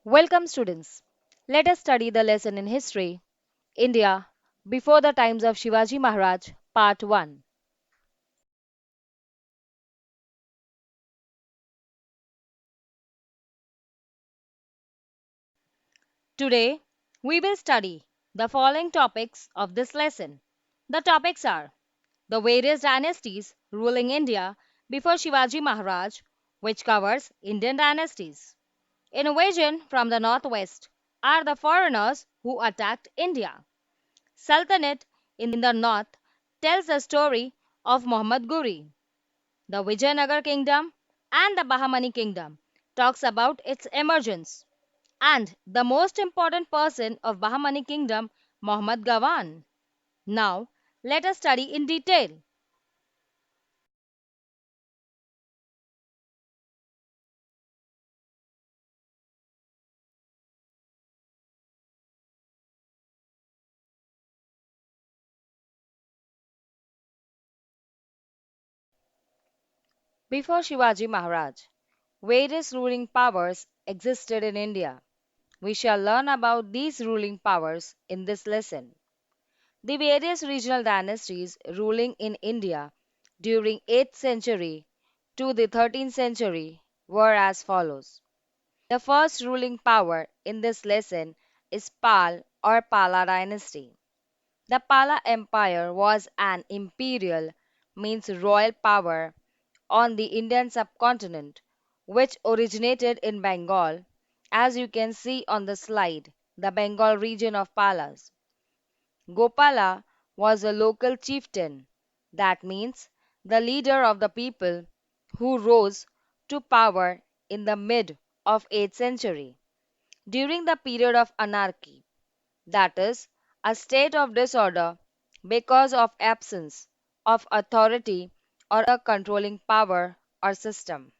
Welcome, students. Let us study the lesson in history India before the times of Shivaji Maharaj, Part 1. Today, we will study the following topics of this lesson. The topics are the various dynasties ruling India before Shivaji Maharaj, which covers Indian dynasties. Invasion from the northwest are the foreigners who attacked India. Sultanate in the north tells the story of Muhammad Ghori. The Vijayanagar kingdom and the Bahamani kingdom talks about its emergence. And the most important person of Bahamani kingdom, Muhammad Gawan. Now, let us study in detail. Before Shivaji Maharaj, various ruling powers existed in India. We shall learn about these ruling powers in this lesson. The various regional dynasties ruling in India during 8th century to the 13th century were as follows. The first ruling power in this lesson is Pal or Pala dynasty. The Pala Empire was an imperial, means royal power on the Indian subcontinent, which originated in Bengal, as you can see on the slide, the Bengal region of Palas. Gopala was a local chieftain, that means the leader of the people who rose to power in the mid of 8th century during the period of anarchy, that is, a state of disorder because of absence of authority or a controlling power or system.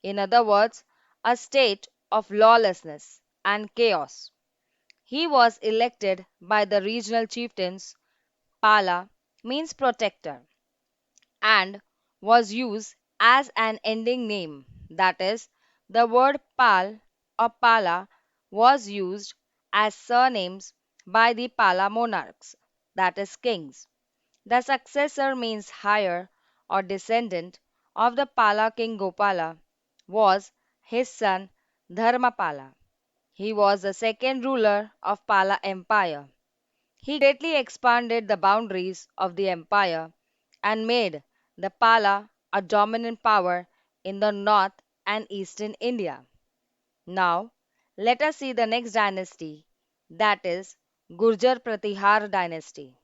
In other words, a state of lawlessness and chaos. He was elected by the regional chieftains. Pala means protector and was used as an ending name. That is, the word Pal or Pala was used as surnames by the Pala monarchs, that is, kings. The successor means heir or descendant of the Pala king Gopala was his son Dharmapala. He was the second ruler of Pala Empire. He greatly expanded the boundaries of the empire and made the Pala a dominant power in the north and eastern India. Now, let us see the next dynasty, that is Gurjar Pratihar dynasty.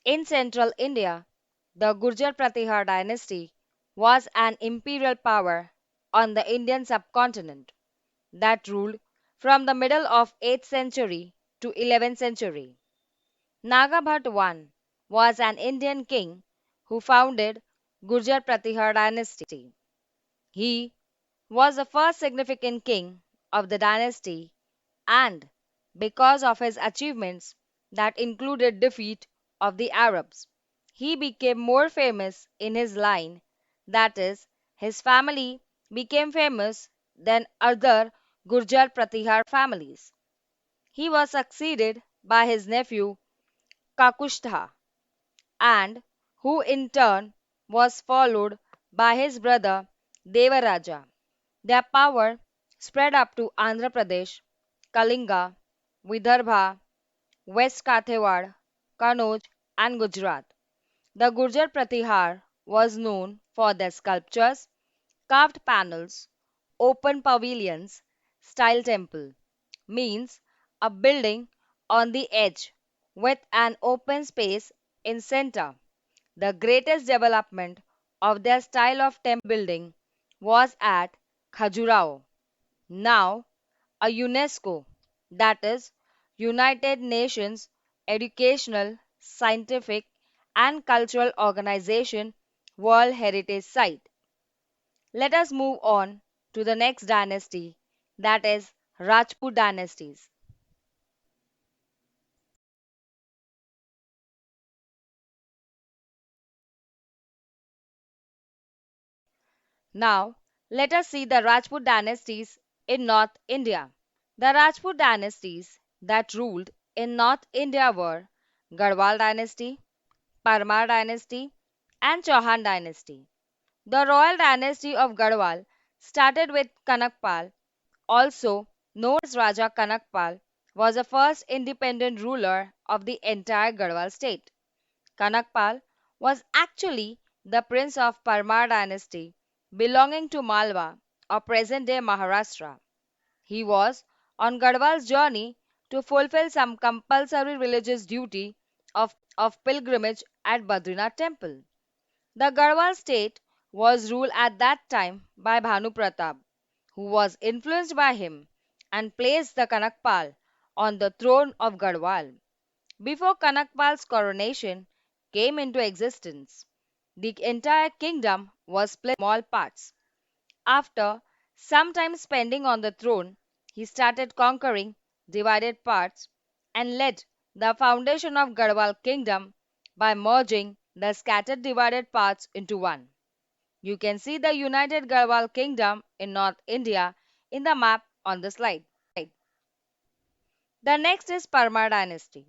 In central India, the Gurjar Pratihar dynasty was an imperial power on the Indian subcontinent that ruled from the middle of 8th century to 11th century. Nagabhat I was an Indian king who founded Gurjar Pratihar dynasty. He was the first significant king of the dynasty and because of his achievements that included defeat of the Arabs, he became more famous in his line, that is, his family became famous than other Gurjar Pratihar families. He was succeeded by his nephew Kakushtha and who in turn was followed by his brother Devaraja. Their power spread up to Andhra Pradesh, Kalinga, Vidarbha, West Kathiawar, Kannauj, and Gujarat. The Gurjar Pratihar was known for their sculptures, carved panels, open pavilions, style temple, means a building on the edge with an open space in center. The greatest development of their style of temple building was at Khajuraho, now a UNESCO, that is, United Nations Educational, Scientific, and Cultural Organization World Heritage Site. Let us move on to the next dynasty, that is Rajput dynasties. Now, let us see the Rajput dynasties in North India. The Rajput dynasties that ruled in North India were Garhwal dynasty, Parmar dynasty, and Chauhan dynasty. The royal dynasty of Garhwal started with Kanakpal, also known as Raja Kanakpal, was the first independent ruler of the entire Garhwal state. Kanakpal was actually the prince of Parmar dynasty belonging to Malwa or present-day Maharashtra. He was on Garhwal's journey to fulfill some compulsory religious duty of pilgrimage at Badrinath temple. The Garhwal state was ruled at that time by Bhanu Pratap, who was influenced by him and placed the Kanakpal on the throne of Garhwal. Before Kanakpal's coronation came into existence, the entire kingdom was split into small parts. After some time spending on the throne, he started conquering divided parts and led the foundation of Garhwal kingdom by merging the scattered divided parts into one. You can see the united Garhwal kingdom in North India in the map on the slide. The next is Parmar dynasty.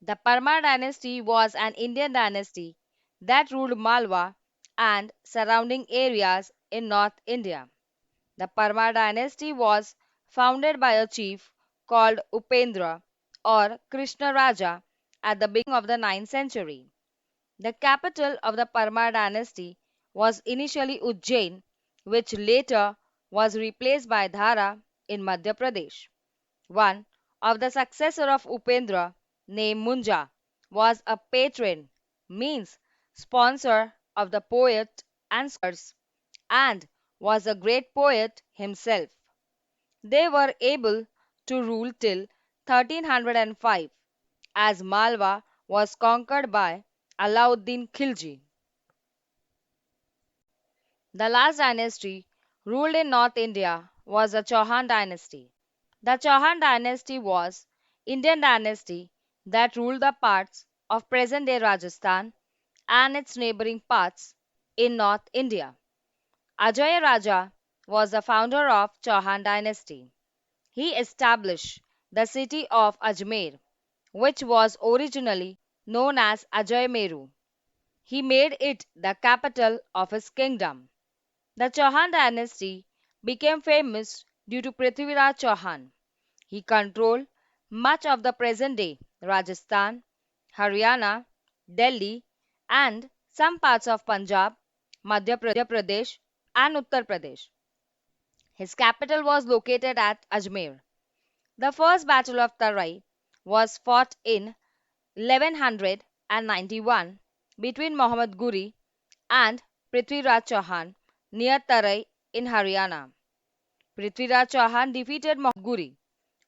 The Parmar dynasty was an Indian dynasty that ruled Malwa and surrounding areas in North India. The Parmar dynasty was founded by a chief called Upendra or Krishna Raja at the beginning of the 9th century. The capital of the Parmar dynasty was initially Ujjain, which later was replaced by Dhara in Madhya Pradesh. One of the successor of Upendra, named Munja, was a patron, means sponsor of the poet and scholars, and was a great poet himself. They were able to rule till 1305 as Malwa was conquered by Alauddin Khilji. The last dynasty ruled in North India was the Chauhan dynasty. The Chauhan dynasty was Indian dynasty that ruled the parts of present-day Rajasthan and its neighboring parts in North India. Ajay Raja was the founder of Chauhan dynasty. He established the city of Ajmer, which was originally known as Ajaymeru. He made it the capital of his kingdom. The Chauhan dynasty became famous due to Prithviraj Chauhan. He controlled much of the present-day Rajasthan, Haryana, Delhi, and some parts of Punjab, Madhya Pradesh, and Uttar Pradesh. His capital was located at Ajmer. The first battle of Tarai was fought in 1191 between Muhammad Ghuri and Prithviraj Chauhan near Tarai in Haryana. Prithviraj Chauhan defeated Muhammad Ghuri,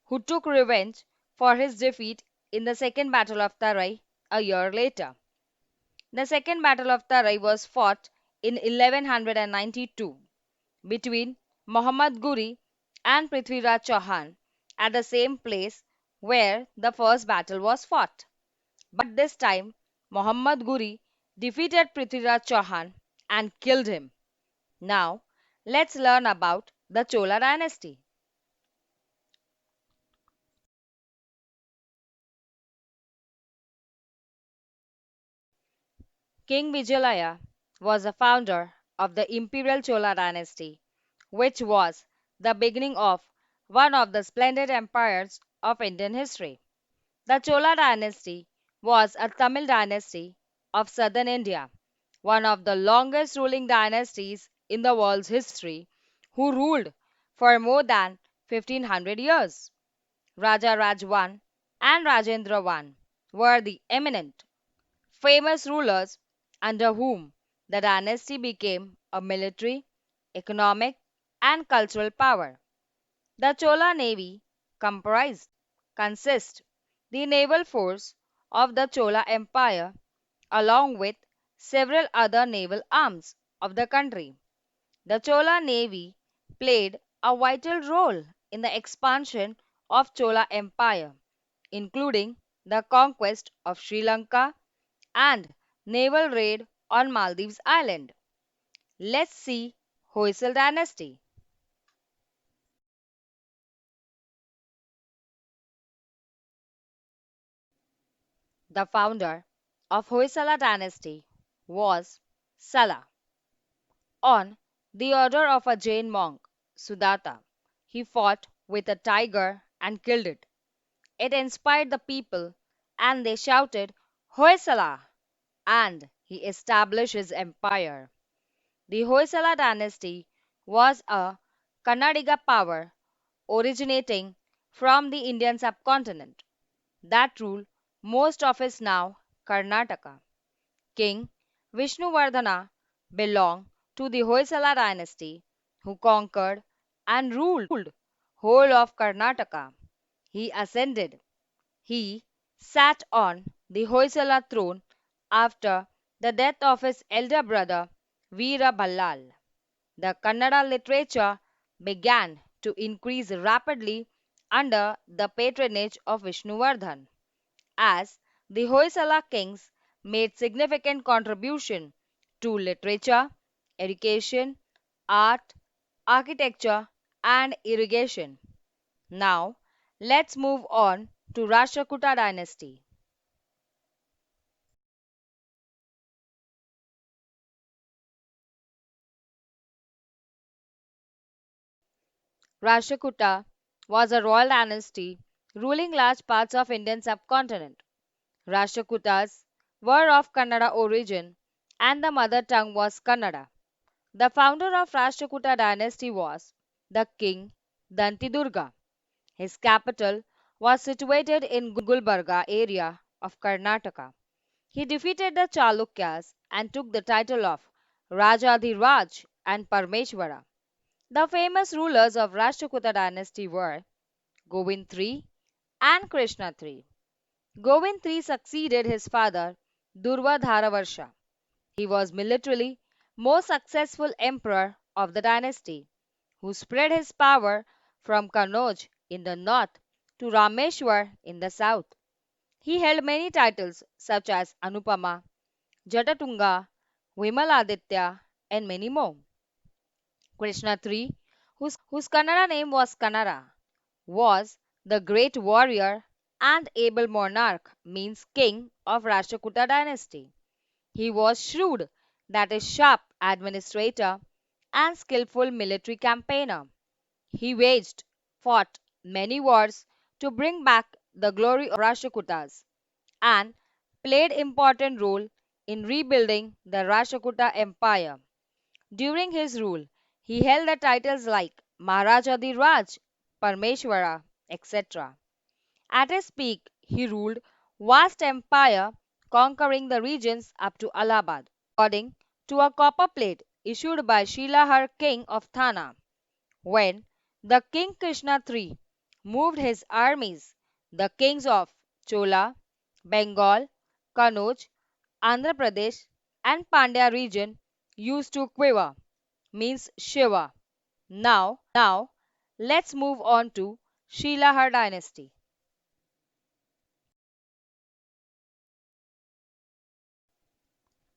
who took revenge for his defeat in the Second Battle of Tarai a year later. The Second Battle of Tarai was fought in 1192 between Muhammad Ghuri and Prithviraj Chauhan at the same place where the first battle was fought. But this time, Muhammad Ghuri defeated Prithviraj Chauhan and killed him. Now, let's learn about the Chola dynasty. King Vijayalaya was the founder of the imperial Chola dynasty, which was the beginning of one of the splendid empires of Indian history. The Chola dynasty was a Tamil dynasty of southern India, one of the longest ruling dynasties in the world's history, who ruled for more than 1500 years. Raja Raj I and Rajendra I were the eminent, famous rulers under whom the dynasty became a military, economic, and cultural power. The Chola navy comprised consist the naval force of the Chola Empire along with several other naval arms of the country. The Chola navy played a vital role in the expansion of Chola Empire, including the conquest of Sri Lanka and naval raid on Maldives Island. Let's see Hoysal dynasty. The founder of Hoysala dynasty was Sala. On the order of a Jain monk, Sudatta, he fought with a tiger and killed it. It inspired the people, and they shouted, Hoysala! And he established his empire. The Hoysala dynasty was a Kannadiga power originating from the Indian subcontinent that ruled most of its now Karnataka. King Vishnuvardhana belonged to the Hoysala dynasty who conquered and ruled whole of Karnataka. He ascended. He sat on the Hoysala throne after the death of his elder brother Veera Ballal. The Kannada literature began to increase rapidly under the patronage of Vishnuvardhan, as the Hoysala kings made significant contribution to literature, education, art, architecture, and irrigation. Now, let's move on to Rashtrakuta dynasty. Rashtrakuta was a royal dynasty ruling large parts of Indian subcontinent. Rashtrakutas were of Kannada origin and the mother tongue was Kannada. The founder of Rashtrakuta dynasty was the king Dantidurga. His capital was situated in Gulbarga area of Karnataka. He defeated the Chalukyas and took the title of Rajadhiraj and Parmeshwara. The famous rulers of Rashtrakuta dynasty were Govind III and Krishna III. Govind III succeeded his father Durvadharavarsha. He was militarily most successful emperor of the dynasty, who spread his power from Kannauj in the north to Rameshwar in the south. He held many titles such as Anupama, Jatatunga, Vimaladitya, and many more. Krishna III, whose Kannada name was Kannara, was the great warrior and able monarch, means king of Rashtrakuta dynasty. He was shrewd, that is, sharp administrator and skillful military campaigner. He fought many wars to bring back the glory of Rashtrakutas and played important role in rebuilding the Rashtrakuta Empire. During his rule, he held the titles like Maharaja the Raj, Parmeshwara, etc. At his peak, he ruled vast empire, conquering the regions up to Allahabad, according to a copper plate issued by Shilahar king of Thana. When the king Krishna III moved his armies, the kings of Chola, Bengal, Kannauj, Andhra Pradesh, and Pandya region used to quiver, means shiva. Now, let's move on to Shilahar dynasty.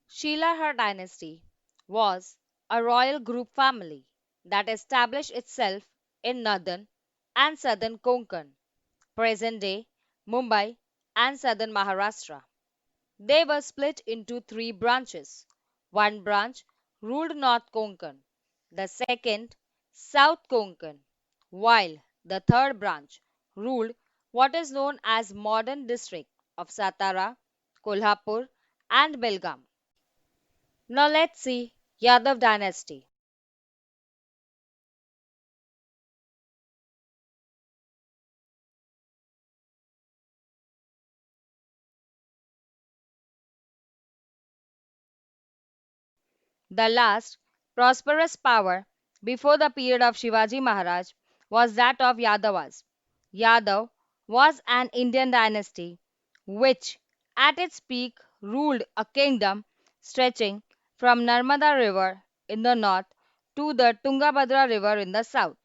Shilahar dynasty was a royal group family that established itself in northern and southern Konkan, present-day Mumbai and southern Maharashtra. They were split into three branches. One branch ruled North Konkan, the second South Konkan, while the third branch ruled what is known as modern district of Satara, Kolhapur and Belgaum. Now let's see Yadav dynasty. The last prosperous power before the period of Shivaji Maharaj was that of Yadavas. Yadav was an Indian dynasty which at its peak ruled a kingdom stretching from Narmada river in the north to the Tungabhadra river in the south.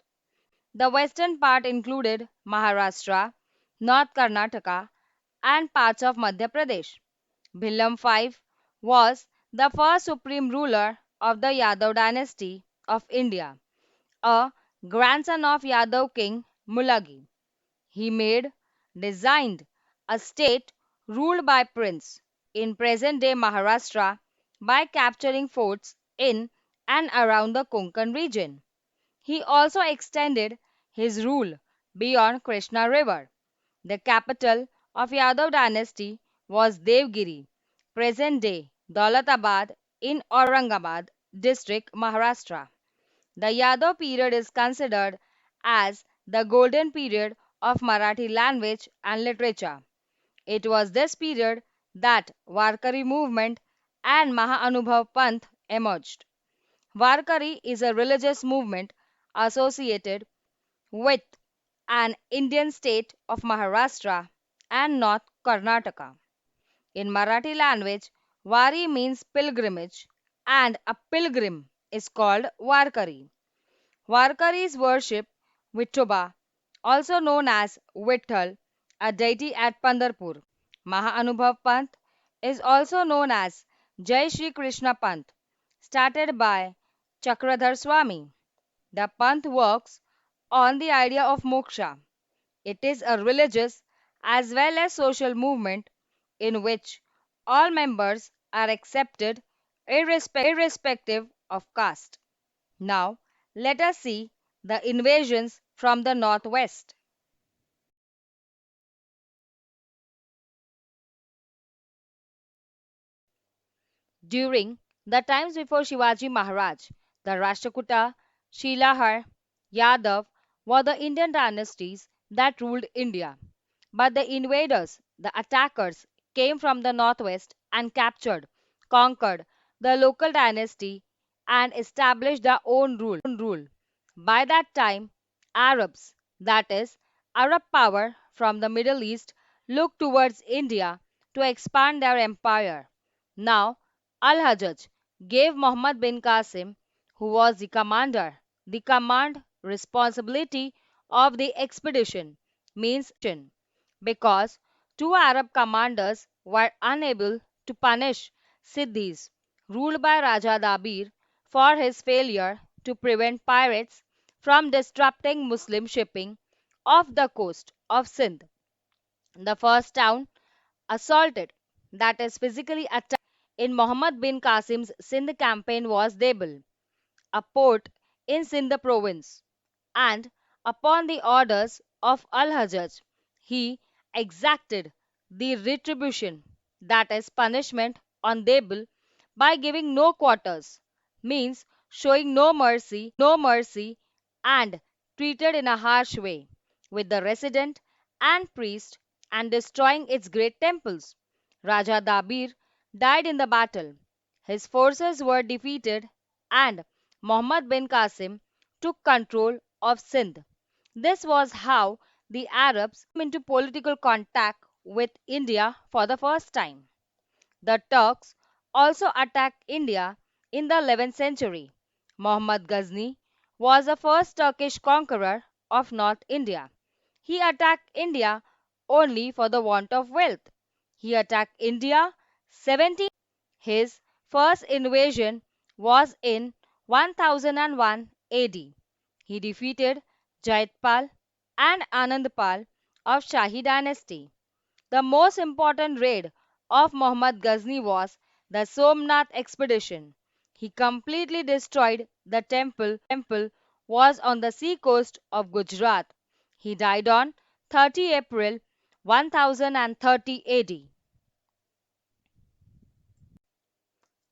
The western part included Maharashtra, North Karnataka, and parts of Madhya Pradesh. Bhilam V was the first supreme ruler of the Yadav dynasty of India, a grandson of Yadav king Mulagi. He designed a state ruled by prince in present-day Maharashtra by capturing forts in and around the Konkan region. He also extended his rule beyond Krishna River. The capital of Yadav dynasty was Devgiri, present-day Daulatabad in Aurangabad district, Maharashtra. The Yadav period is considered as the golden period of Marathi language and literature. It was this period that Warkari movement and Mahaanubhav Panth emerged. Warkari is a religious movement associated with an Indian state of Maharashtra and North Karnataka. In Marathi language, Wari means pilgrimage and a pilgrim is called Warkari. Warkaris worship Vithoba, also known as Vitthal, a deity at Pandarpur. Mahaanubhav Panth is also known as Jai Shri Krishna Panth, started by Chakradhar Swami. The Panth works on the idea of moksha. It is a religious as well as social movement in which all members are accepted irrespective of caste. Now, let us see the invasions from the northwest. During the times before Shivaji Maharaj, the Rashtrakuta, Shilahar, Yadav were the Indian dynasties that ruled India. But the invaders, the attackers, came from the northwest and conquered the local dynasty and established their own rule. By that time, Arabs, that is, Arab power from the Middle East, looked towards India to expand their empire. Now, Al-Hajjaj gave Muhammad bin Qasim, who was the commander, the command responsibility of the expedition, means because two Arab commanders were unable to punish Siddhis, ruled by Raja Dabir, for his failure to prevent pirates from disrupting Muslim shipping off the coast of Sindh. The first town assaulted, that is physically attacked, in Muhammad bin Qasim's Sindh campaign was Debil, a port in Sindh province, and upon the orders of Al-Hajjaj, he exacted the retribution, that is punishment, on Debil by giving no quarters, means showing no mercy and treated in a harsh way with the resident and priest and destroying its great temples. Raja Dabir died in the battle. His forces were defeated and Muhammad bin Qasim took control of Sindh. This was how the Arabs came into political contact with India for the first time. The Turks also attacked India in the 11th century. Muhammad Ghazni was the first Turkish conqueror of North India. He attacked India only for the want of wealth. He attacked India 70. His first invasion was in 1001 AD. He defeated Jayatpal and Anandpal of Shahi dynasty. The most important raid of Muhammad Ghazni was the Somnath expedition. He completely destroyed the temple was on the sea coast of Gujarat. He died on 30 April 1030 AD.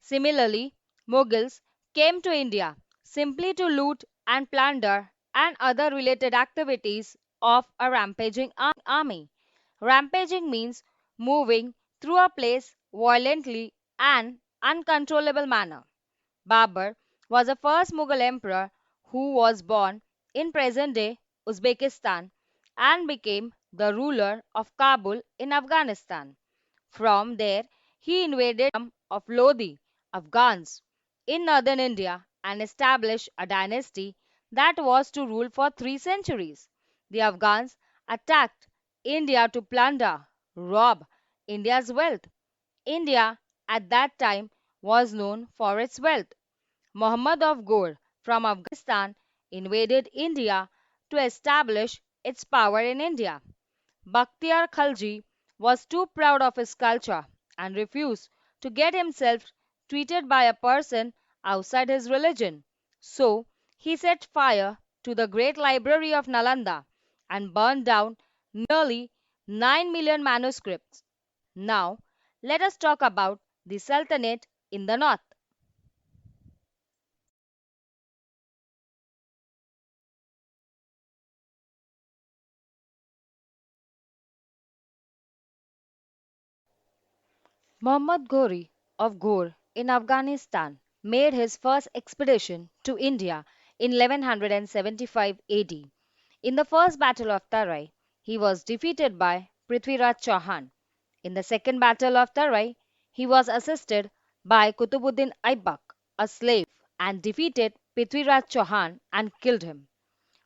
Similarly, Mughals came to India simply to loot and plunder and other related activities of a rampaging army. Rampaging means moving through a place violently and uncontrollable manner. Babur was the first Mughal emperor who was born in present-day Uzbekistan and became the ruler of Kabul in Afghanistan. From there, he invaded the kingdom of Lodi, Afghans, in northern India and established a dynasty that was to rule for 3 centuries. The Afghans attacked India to plunder, rob India's wealth. India at that time was known for its wealth. Muhammad of Ghor from Afghanistan invaded India to establish its power in India. Bakhtiar Khalji was too proud of his culture and refused to get himself treated by a person outside his religion. So he set fire to the great library of Nalanda and burned down nearly 9 million manuscripts. Now, let us talk about the Sultanate in the north. Muhammad Ghori of Ghor in Afghanistan made his first expedition to India in 1175 AD. In the first battle of Tarai, he was defeated by Prithviraj Chauhan. In the second battle of Tarai, he was assisted by Kutubuddin Aibak, a slave, and defeated Prithviraj Chauhan and killed him.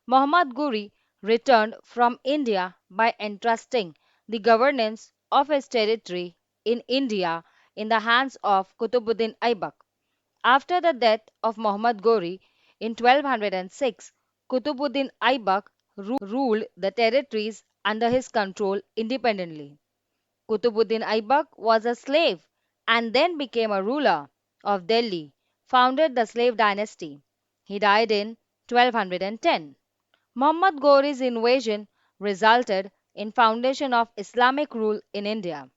Muhammad Ghori returned from India by entrusting the governance of his territory in India in the hands of Kutubuddin Aibak. After the death of Muhammad Ghori in 1206, Kutubuddin Aibak ruled the territories under his control independently. Kutubuddin Aibak was a slave and then became a ruler of Delhi, founded the slave dynasty. He died in 1210. Muhammad Ghori's invasion resulted in foundation of Islamic rule in India.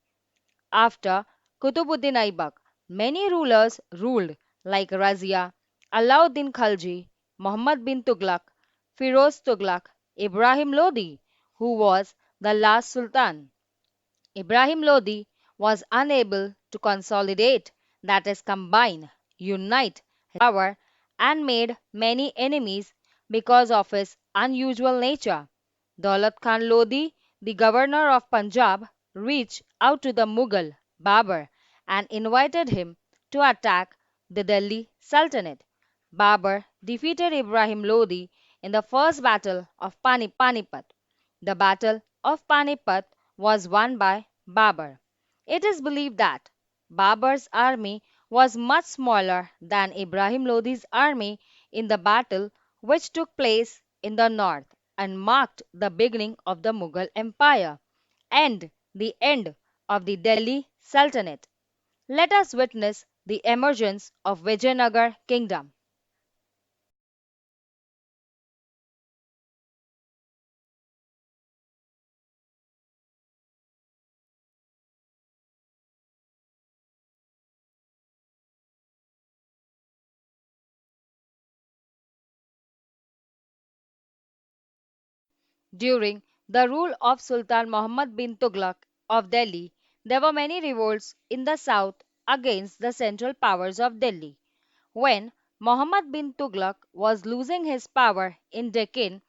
After Kutubuddin Aibak, many rulers ruled like Razia, Alauddin Khalji, Muhammad bin Tughlaq, Firoz Tughlaq, Ibrahim Lodi, who was the last sultan. Ibrahim Lodi was unable to consolidate, that is, combine, unite his power, and made many enemies because of his unusual nature. Daulat Khan Lodi, the governor of Punjab, reached out to the Mughal Babur and invited him to attack the Delhi Sultanate. Babur defeated Ibrahim Lodi in the first battle of Panipat. The Battle of Panipat was won by Babur. It is believed that Babur's army was much smaller than Ibrahim Lodi's army in the battle which took place in the north and marked the beginning of the Mughal Empire and the end of the Delhi Sultanate. Let us witness the emergence of Vijayanagar kingdom. During the rule of Sultan Muhammad bin Tughlaq of Delhi, there were many revolts in the south against the central powers of Delhi. When Muhammad bin Tughlaq was losing his power in Deccan,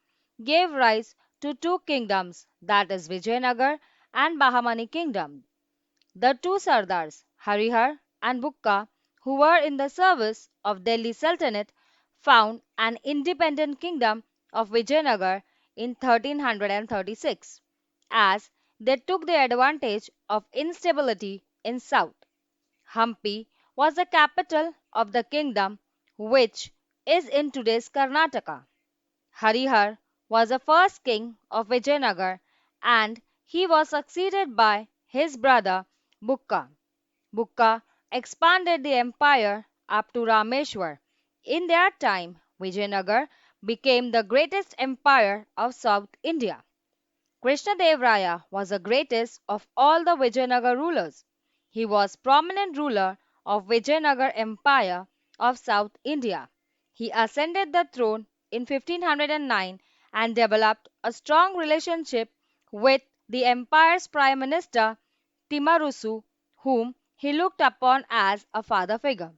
gave rise to two kingdoms, that is Vijayanagar and Bahamani kingdom. The two Sardars, Harihar and Bukka, who were in the service of Delhi Sultanate, found an independent kingdom of Vijayanagar in 1336, as they took the advantage of instability in south. Hampi was the capital of the kingdom, which is in today's Karnataka. Harihar was the first king of Vijayanagar and he was succeeded by his brother Bukka. Bukka expanded the empire up to Rameshwar. In their time, Vijayanagar became the greatest empire of South India. Krishnadevaraya was the greatest of all the Vijayanagar rulers. He was prominent ruler of Vijayanagar Empire of South India. He ascended the throne in 1509 and developed a strong relationship with the empire's prime minister Timarusu, whom he looked upon as a father figure.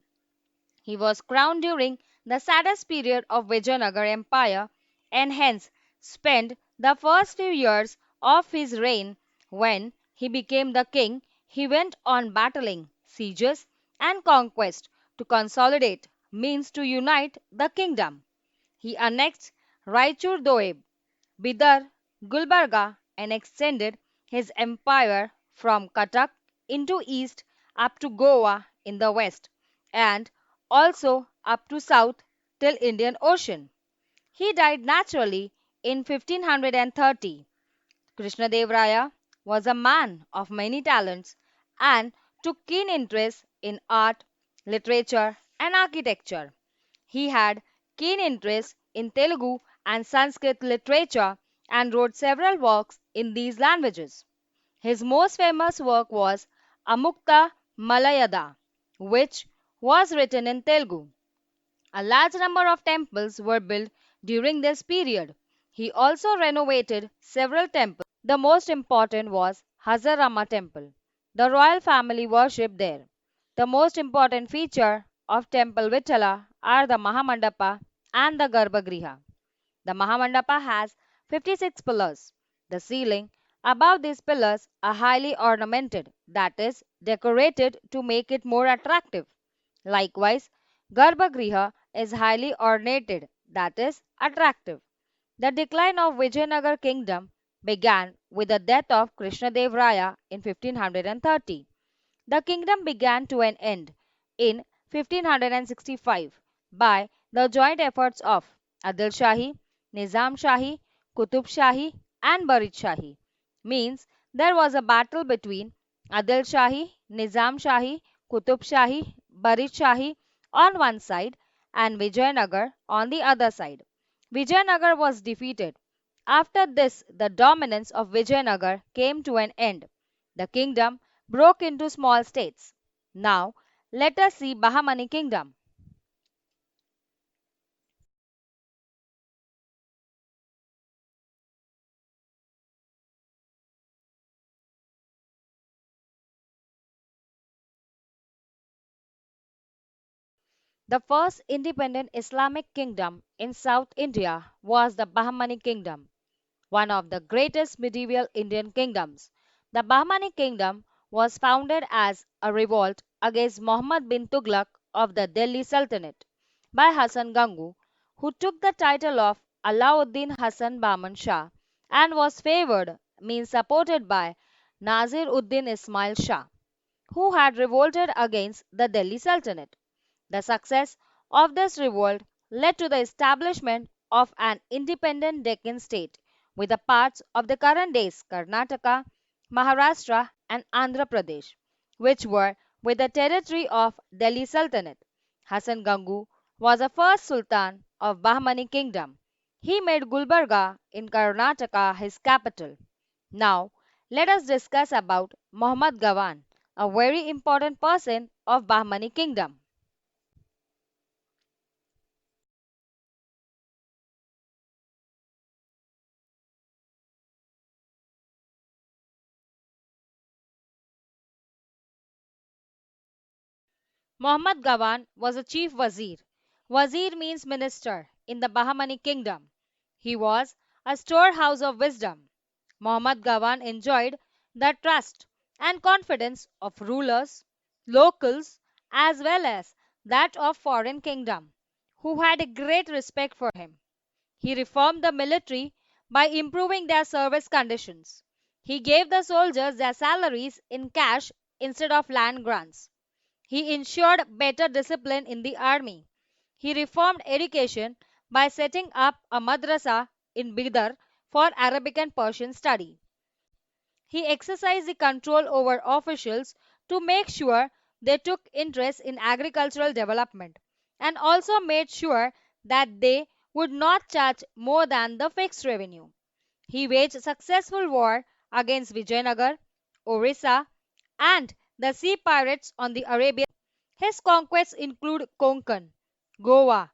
He was crowned during the saddest period of Vijayanagar Empire and hence spent the first few years of his reign. When he became the king, he went on battling, sieges, and conquest to consolidate, means to unite the kingdom. He annexed Raichur Doab, Bidar, Gulbarga, and extended his empire from Cuttack into east up to Goa in the west, and also up to south till Indian Ocean. He died naturally in 1530. Krishnadev was a man of many talents and took keen interest in art, literature, and architecture. He had keen interest in Telugu and Sanskrit literature and wrote several works in these languages. His most famous work was Amukta Malayada, which was written in Telugu. A large number of temples were built during this period. He also renovated several temples. The most important was Hazarama Temple. The royal family worshipped there. The most important feature of Temple Vitala are the Mahamandapa and the Garbhagriha. The Mahamandapa has 56 pillars. The ceiling above these pillars are highly ornamented, that is, decorated to make it more attractive. Likewise, Garbhagriha is highly ornated, that is, attractive. The decline of Vijayanagar kingdom began with the death of Krishnadev Raya in 1530. The kingdom began to an end in 1565 by the joint efforts of Adil Shahi, Nizam Shahi, Qutub Shahi, and Barid Shahi. Means there was a battle between Adil Shahi, Nizam Shahi, Qutub Shahi, Barid Shahi on one side and Vijayanagar on the other side. Vijayanagar was defeated. After this, the dominance of Vijayanagar came to an end. The kingdom broke into small states. Now, let us see Bahamani kingdom. The first independent Islamic kingdom in South India was the Bahamani kingdom, one of the greatest medieval Indian kingdoms. The Bahmani kingdom was founded as a revolt against Muhammad bin Tughlaq of the Delhi Sultanate by Hassan Gangu, who took the title of Alauddin Hassan Bahman Shah and was favored, means supported by Nazir uddin Ismail Shah, who had revolted against the Delhi Sultanate. The success of this revolt led to the establishment of an independent Deccan state with the parts of the current days Karnataka, Maharashtra, and Andhra Pradesh, which were with the territory of Delhi Sultanate. Hassan Gangu was the first Sultan of Bahmani kingdom. He made Gulbarga in Karnataka his capital. Now, let us discuss about Muhammad Gawan, a very important person of Bahmani kingdom. Muhammad Gawan was a chief wazir. Wazir means minister in the Bahmani kingdom. He was a storehouse of wisdom. Muhammad Gawan enjoyed the trust and confidence of rulers, locals, as well as that of foreign kingdom, who had a great respect for him. He reformed the military by improving their service conditions. He gave the soldiers their salaries in cash instead of land grants. He ensured better discipline in the army. He reformed education by setting up a madrasa in Bidar for Arabic and Persian study. He exercised the control over officials to make sure they took interest in agricultural development and also made sure that they would not charge more than the fixed revenue. He waged successful war against Vijayanagar, Orissa, and the sea pirates on the Arabian Sea. His conquests include Konkan, Goa,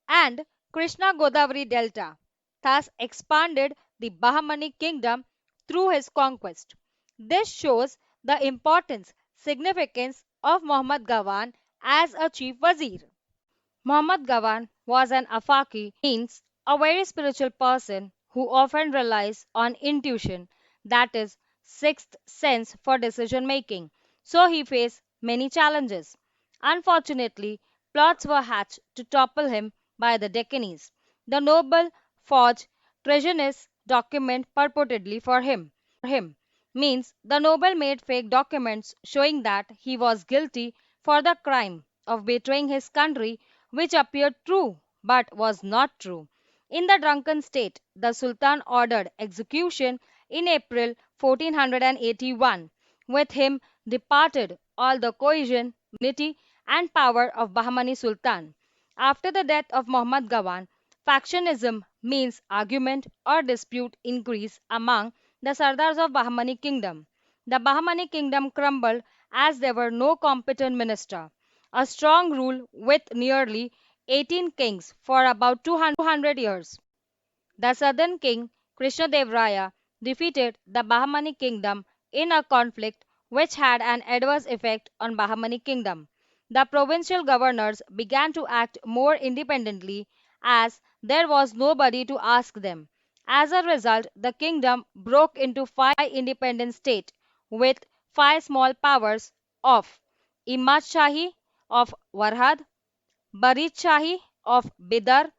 and Krishna Godavari Delta, thus expanded the Bahmani kingdom through his conquest. This shows the importance, significance of Muhammad Gawan as a chief wazir. Muhammad Gawan was an Afaki, means a very spiritual person who often relies on intuition, that is, sixth sense for decision making. So he faced many challenges. Unfortunately, plots were hatched to topple him by the Deccanese. The noble forged treasonous document purportedly for him. Means the noble made fake documents showing that he was guilty for the crime of betraying his country, which appeared true but was not true. In the drunken state, the Sultan ordered execution in April 1481. With him departed all the cohesion, unity, and power of Bahmani Sultan. After the death of Muhammad Gawan, factionism means argument or dispute increase among the Sardars of Bahmani kingdom. The Bahmani kingdom crumbled as there were no competent minister. A strong rule with nearly 18 kings for about 200 years. The southern king Krishnadevaraya defeated the Bahmani kingdom in a conflict which had an adverse effect on Bahmani kingdom. The provincial governors began to act more independently as there was nobody to ask them. As a result, the kingdom broke into five independent states with five small powers of Imad Shahi of Warhad, Barid Shahi of Bidar,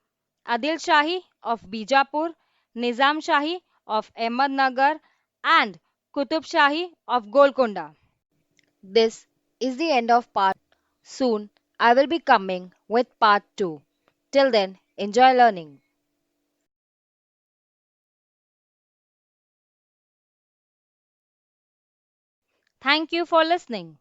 Adil Shahi of Bijapur, Nizam Shahi of Ahmednagar, and Qutub Shahi of Golconda. This is the end of part. Soon I will be coming with part 2. Till then, enjoy learning. Thank you for listening.